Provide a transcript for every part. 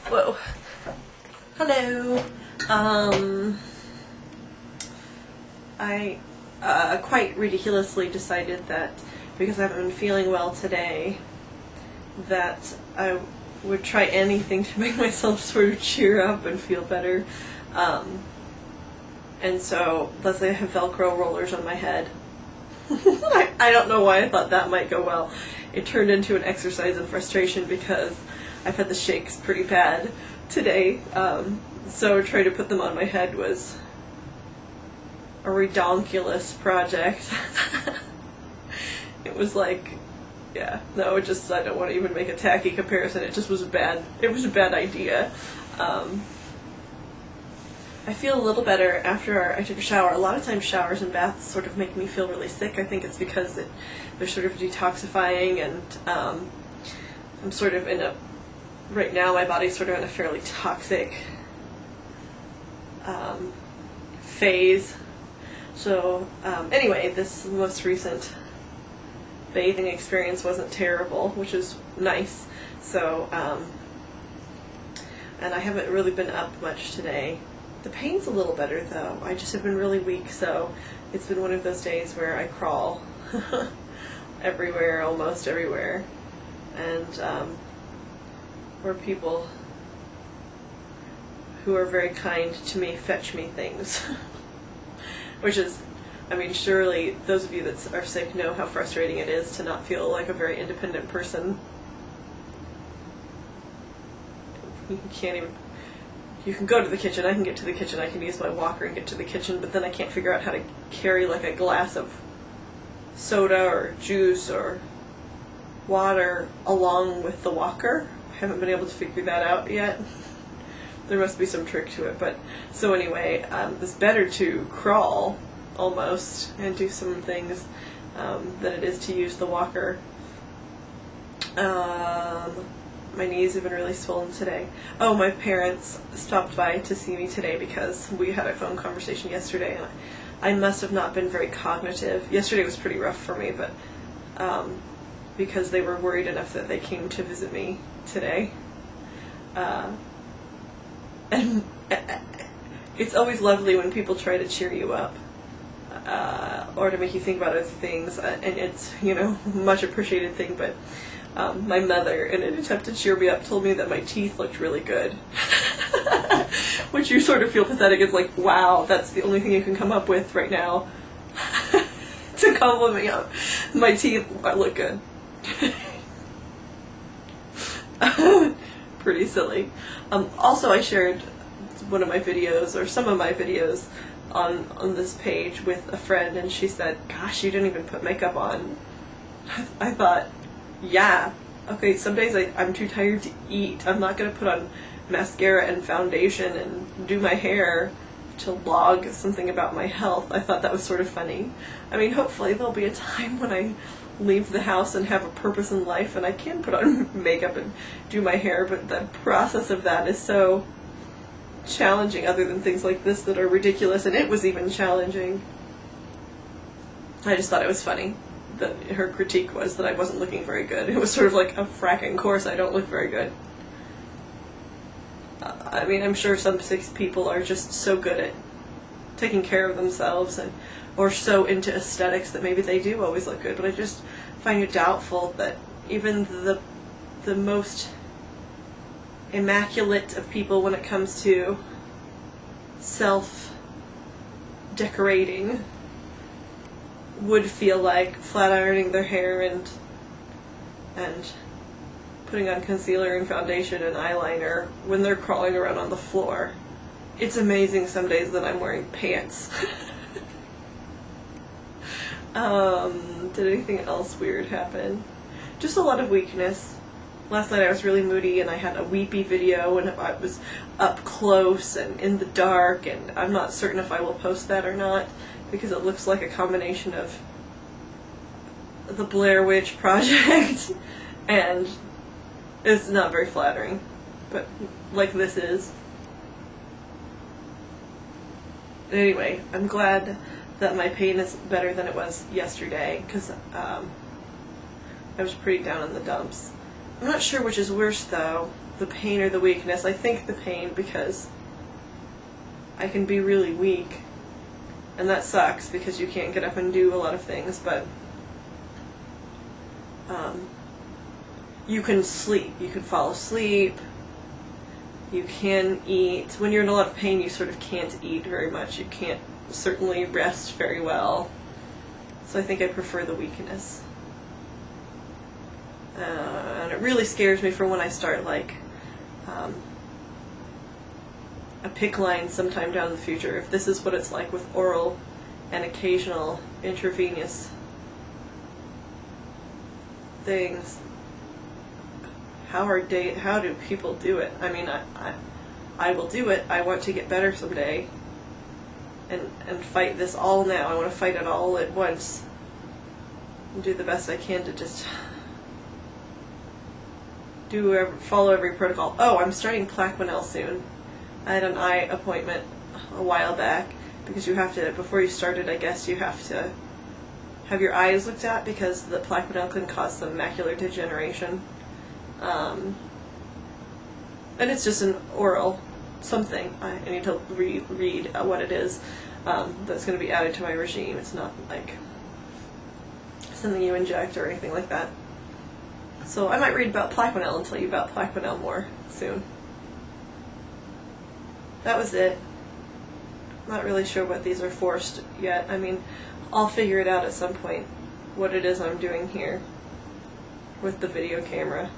Whoa. Hello. I quite ridiculously decided that because I haven't been feeling well today, that I would try anything to make myself sort of cheer up and feel better. And so, let's say I have Velcro rollers on my head. I don't know why I thought that might go well. It turned into an exercise of frustration because I've had the shakes pretty bad today. So trying to put them on my head was a redonkulous project. It was like, yeah, no, I don't want to even make a tacky comparison. It just was a bad idea. I feel a little better after I took a shower. A lot of times showers and baths sort of make me feel really sick. I think it's because they're sort of detoxifying, and I'm sort of right now my body's sort of in a fairly toxic phase. So anyway, this most recent bathing experience wasn't terrible, which is nice. So, and I haven't really been up much today. The pain's a little better though. I just have been really weak, so it's been one of those days where I crawl everywhere, almost everywhere, and where people who are very kind to me fetch me things. Which is, I mean, surely those of you that are sick know how frustrating it is to not feel like a very independent person. You can't even... You can go to the kitchen, I can get to the kitchen, I can use my walker and get to the kitchen, but then I can't figure out how to carry like a glass of soda or juice or water along with the walker. I haven't been able to figure that out yet. There must be some trick to it, but so anyway, it's better to crawl almost and do some things than it is to use the walker. My knees have been really swollen today. Oh, my parents stopped by to see me today because we had a phone conversation yesterday, and I must have not been very cognitive. Yesterday was pretty rough for me, but because they were worried enough that they came to visit me today. And it's always lovely when people try to cheer you up or to make you think about other things, and it's, you know, much appreciated thing, but my mother, in an attempt to cheer me up, told me that my teeth looked really good. Which you sort of feel pathetic. It's like, wow, that's the only thing you can come up with right now to compliment me on. My teeth look good. Pretty silly. Also, I shared one of my videos, or some of my videos, on this page with a friend, and she said, gosh, you didn't even put makeup on. I thought, yeah, okay, some days I'm too tired to eat. I'm not going to put on mascara and foundation and do my hair to log something about my health. I thought that was sort of funny. I mean, hopefully there'll be a time when I leave the house and have a purpose in life and I can put on makeup and do my hair, but the process of that is so challenging, other than things like this that are ridiculous, and it was even challenging. I just thought it was funny that her critique was that I wasn't looking very good. It was sort of like, a fracking course, I don't look very good. I mean, I'm sure some sick people are just so good at taking care of themselves or so into aesthetics that maybe they do always look good, but I just find it doubtful that even the most immaculate of people, when it comes to self-decorating, would feel like flat ironing their hair and putting on concealer and foundation and eyeliner when they're crawling around on the floor. It's amazing some days that I'm wearing pants. Did anything else weird happen? Just a lot of weakness. Last night I was really moody and I had a weepy video and I was up close and in the dark, and I'm not certain if I will post that or not because it looks like a combination of the Blair Witch Project and it's not very flattering, but like this is. Anyway, I'm glad that my pain is better than it was yesterday because I was pretty down in the dumps. I'm not sure which is worse though, the pain or the weakness. I think the pain, because I can be really weak, and that sucks because you can't get up and do a lot of things, but you can sleep, you can fall asleep, you can eat. When you're in a lot of pain, you sort of can't eat very much, you can't certainly rest very well, so I think I prefer the weakness. And it really scares me for when I start like a PICC line sometime down in the future. If this is what it's like with oral and occasional intravenous things, how do people do it? I mean, I will do it. I want to get better someday and fight this all now. I want to fight it all at once and do the best I can to just follow every protocol. Oh, I'm starting Plaquenil soon. I had an eye appointment a while back because you have to, before you start it, I guess you have to have your eyes looked at because the Plaquenil can cause some macular degeneration. And it's just an oral something. I need to read what it is that's going to be added to my regime. It's not like something you inject or anything like that. So I might read about Plaquenil and tell you about Plaquenil more soon. That was it. Not really sure what these are forced yet. I mean, I'll figure it out at some point, what it is I'm doing here with the video camera.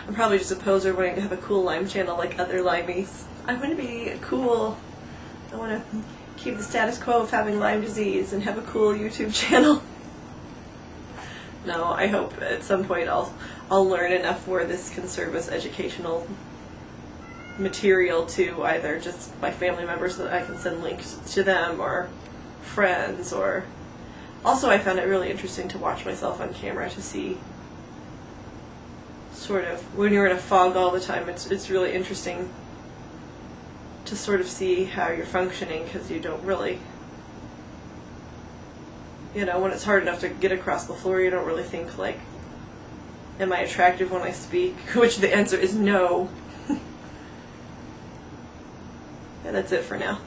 I'm probably just a poser wanting to have a cool Lyme channel like other Lymies. I want to be cool. I want to keep the status quo of having Lyme disease and have a cool YouTube channel. No, I hope at some point I'll learn enough where this can serve as educational material to either just my family members so that I can send links to them or friends, or also I found it really interesting to watch myself on camera to see sort of when you're in a fog all the time. It's really interesting to sort of see how you're functioning because you don't really, you know, when it's hard enough to get across the floor, you don't really think like, am I attractive when I speak? Which the answer is no. Yeah, that's it for now.